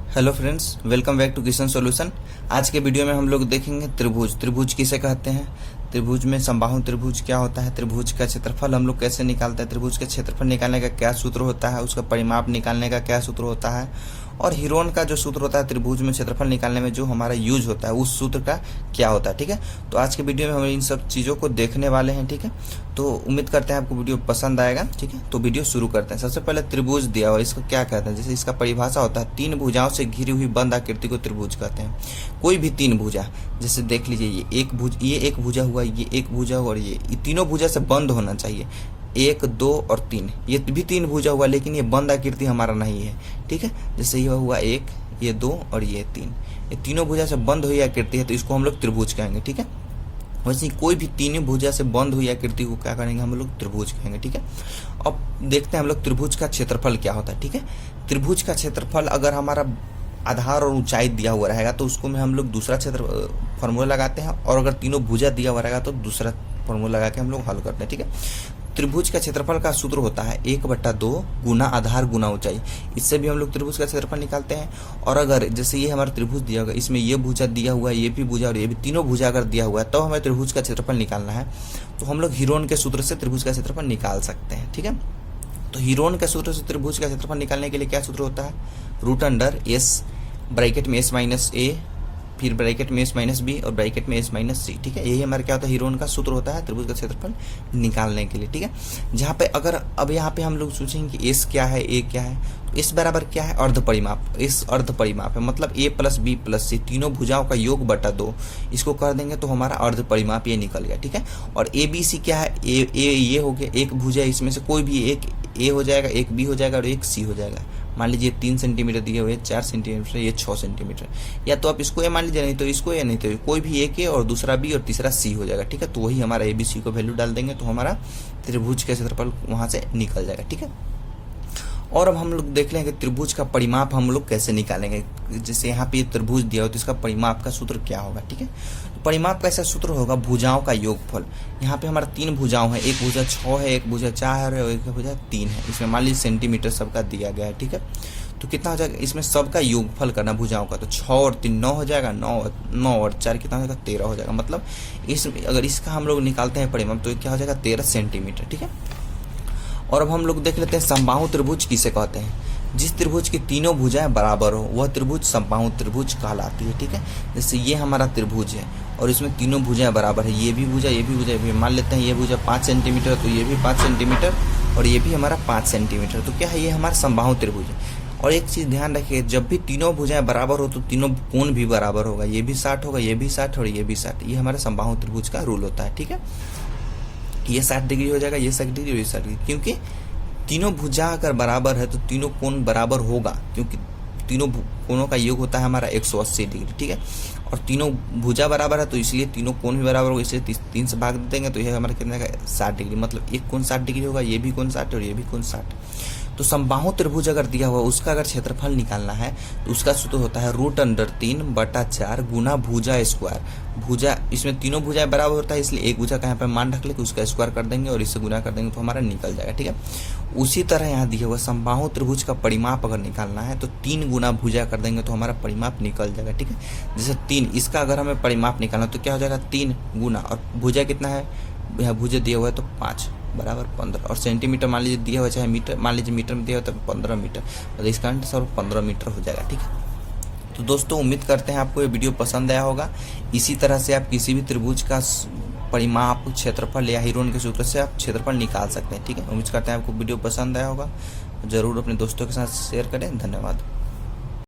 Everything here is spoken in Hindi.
Hello friends, welcome back to Kishan solution. आज के वीडियो में हम लोग देखेंगे त्रिभुज। त्रिभुज किसे कहते हैं, त्रिभुज में समबाहु त्रिभुज क्या होता है, त्रिभुज का क्षेत्रफल हम लोग कैसे निकालते हैं, त्रिभुज के क्षेत्रफल निकालने का क्या सूत्र होता है, उसका परिमाप निकालने का क्या सूत्र होता है, और हीरोन का जो सूत्र होता है त्रिभुज में क्षेत्रफल निकालने में जो हमारा यूज होता है उस सूत्र का क्या होता है। ठीक है, तो आज के वीडियो में हम इन सब चीज़ों को देखने वाले हैं। ठीक है, तो उम्मीद करते हैं आपको वीडियो पसंद आएगा। ठीक है, तो वीडियो शुरू करते हैं। सबसे पहले त्रिभुज दिया हुआ, इसको क्या कहते हैं, जैसे इसका परिभाषा होता है, तीन भुजाओं से घिरी हुई बंद आकृति को त्रिभुज कहते हैं। कोई भी तीन भुजा, जैसे देख लीजिए ये एक भुजा हुआ, ये एक भुजा हुआ और ये तीनों भुजा से बंद होना चाहिए। एक, दो और तीन, ये भी तीन भुजा हुआ, लेकिन ये बंद आकृति हमारा नहीं है। ठीक है, जैसे ये हुआ एक, ये दो और ये तीन, ये तीनों भुजा से बंद हुई आकृति है, तो इसको हम लोग त्रिभुज कहेंगे। ठीक है, वैसे ही कोई भी तीनों भुजा से बंद हुई आकृति को क्या करेंगे, हम लोग त्रिभुज कहेंगे। ठीक है, अब देखते हैं हम लोग त्रिभुज का क्षेत्रफल क्या होता है। ठीक है, त्रिभुज का क्षेत्रफल अगर हमारा आधार और ऊंचाई दिया हुआ रहेगा तो उसको में हम लोग दूसरा क्षेत्र फॉर्मूला लगाते हैं, और अगर तीनों भुजा दिया हुआ रहेगा तो दूसरा फॉर्मूला लगा के हम लोग हल करते हैं। ठीक है, त्रिभुज का क्षेत्रफल का सूत्र होता है 1/2 गुना आधार गुना ऊंचाई। इससे भी हम लोग त्रिभुज का क्षेत्रफल निकालते हैं। और अगर जैसे ये हमारा त्रिभुज दिया होगा, इसमें ये भुजा दिया हुआ है, ये भी भुजा और ये भी, तीनों भुजा अगर दिया हुआ है तो हमें त्रिभुज का क्षेत्रफल निकालना है, तो हम लोग हीरोन के सूत्र से त्रिभुज का क्षेत्रफल निकाल सकते हैं। ठीक है, तो हीरोन के सूत्र से त्रिभुज का क्षेत्रफल निकालने के लिए क्या सूत्र होता है, √S ब्रैकेट में S माइनस ए, फिर ब्रैकेट में S माइनस बी और ब्रैकेट में S माइनस सी। ठीक है, यही हमारा क्या होता है, हीरोन का सूत्र होता है त्रिभुज का क्षेत्रफल निकालने के लिए। ठीक है, जहाँ पे अगर अब यहाँ पे हम लोग सोचेंगे कि S क्या है, A क्या है, तो S बराबर क्या है, अर्ध परिमाप। S अर्ध परिमाप है, मतलब A plus B plus C तीनों भुजाओं का योग बटा 2, इसको कर देंगे तो हमारा अर्ध परिमाप ये निकल गया। ठीक है, और ABC क्या है, A ये हो गया, एक भुजा इसमें से कोई भी एक A हो जाएगा, एक B हो जाएगा और एक C हो जाएगा। मान लीजिए 3 सेंटीमीटर दिए हुए, 4 सेंटीमीटर, ये 6 सेंटीमीटर, या तो आप इसको ए मान लीजिए, नहीं तो इसको ए, नहीं तो कोई भी एक ए और दूसरा बी और तीसरा सी हो जाएगा। ठीक है, तो वही हमारा ABC को वैल्यू डाल देंगे तो हमारा त्रिभुज का क्षेत्रफल वहां से निकल जाएगा। ठीक है, और अब हम लोग देख लेंगे त्रिभुज का परिमाप हम लोग कैसे निकालेंगे। जैसे यहाँ पे त्रिभुज दिया हो तो इसका परिमाप का सूत्र क्या होगा। ठीक है, तो परिमाप का ऐसा सूत्र होगा भुजाओं का योगफल। यहाँ पे हमारा तीन भुजाओं है, एक भुजा 6 है, एक भुजा 4 है और एक भुजा 3 है। इसमें मान लीजिए सेंटीमीटर सबका दिया गया है। ठीक है, तो कितना हो जाएगा, इसमें सबका योगफल करना भुजाओं का, तो 6 और 3 9 हो जाएगा, 9 और 4 कितना हो जाएगा, 13 हो जाएगा। मतलब अगर इसका हम लोग निकालते हैं परिमाप तो क्या हो जाएगा, 13 सेंटीमीटर। ठीक है, और अब हम लोग देख लेते हैं समबाहु त्रिभुज किसे कहते हैं। जिस त्रिभुज की तीनों भुजाएं बराबर हो वह त्रिभुज समबाहु त्रिभुज कहलाती है। ठीक है, जैसे ये हमारा त्रिभुज है और इसमें तीनों भुजाएं बराबर है, ये भी भुजा, ये भी भुजा, ये भी। मान लेते हैं ये भुजा 5 सेंटीमीटर तो ये भी 5 सेंटीमीटर और ये भी हमारा 5 सेंटीमीटर, तो क्या है, ये हमारा समबाहु त्रिभुज है। और एक चीज ध्यान रखिए, जब भी तीनों भुजाएं बराबर हो तो तीनों कोण भी बराबर होगा, ये भी 60 होगा, ये भी 60 और ये भी 60। ये हमारे समबाहु त्रिभुज का रूल होता है। ठीक है, ये 60 डिग्री हो जाएगा, ये 60 डिग्री और ये 60 डिग्री, क्योंकि तीनों भुजा अगर बराबर है तो तीनों कोण बराबर होगा, क्योंकि तीनों कोणों का योग होता है हमारा 180 डिग्री। ठीक है, और तीनों भुजा बराबर है तो इसलिए तीनों कोण भी बराबर होगा, इसलिए 3 से भाग देंगे तो यह हमारा कितना का 60 डिग्री, मतलब एक कोण 60 डिग्री होगा, ये भी कोण 60 और ये भी कोण 60। तो समबाहु त्रिभुज अगर दिया हुआ उसका अगर क्षेत्रफल निकालना है तो उसका सूत्र होता है √3/4 गुना भुजा स्क्वायर। भुजा इसमें तीनों भुजाएं बराबर होता है, इसलिए एक भुजा का यहाँ पे मान रख लेके उसका स्क्वायर कर देंगे और इससे गुना कर देंगे तो हमारा निकल जाएगा। ठीक है, उसी तरह यहाँ दिया हुआ समबाहु त्रिभुज का परिमाप अगर निकालना है तो 3 गुना भुजा कर देंगे तो हमारा परिमाप निकल जाएगा। ठीक है, जैसे 3, इसका अगर हमें परिमाप निकालना तो क्या हो जाएगा, 3 गुना, और भुजा कितना है, यहाँ भुजा दिया हुआ है तो 5 बराबर 15, और सेंटीमीटर मान लीजिए दिया हुआ, चाहे मीटर मान लीजिए मीटर में दिया हुआ तो 15 मीटर, तो इसका आंसर 15 मीटर हो जाएगा। ठीक है, तो दोस्तों उम्मीद करते हैं आपको ये वीडियो पसंद आया होगा। इसी तरह से आप किसी भी त्रिभुज का परिमाप, क्षेत्रफल या हीरोन के सूत्र से आप क्षेत्रफल निकाल सकते हैं। ठीक है, उम्मीद करते हैं आपको वीडियो पसंद आया होगा, जरूर अपने दोस्तों के साथ शेयर करें। धन्यवाद।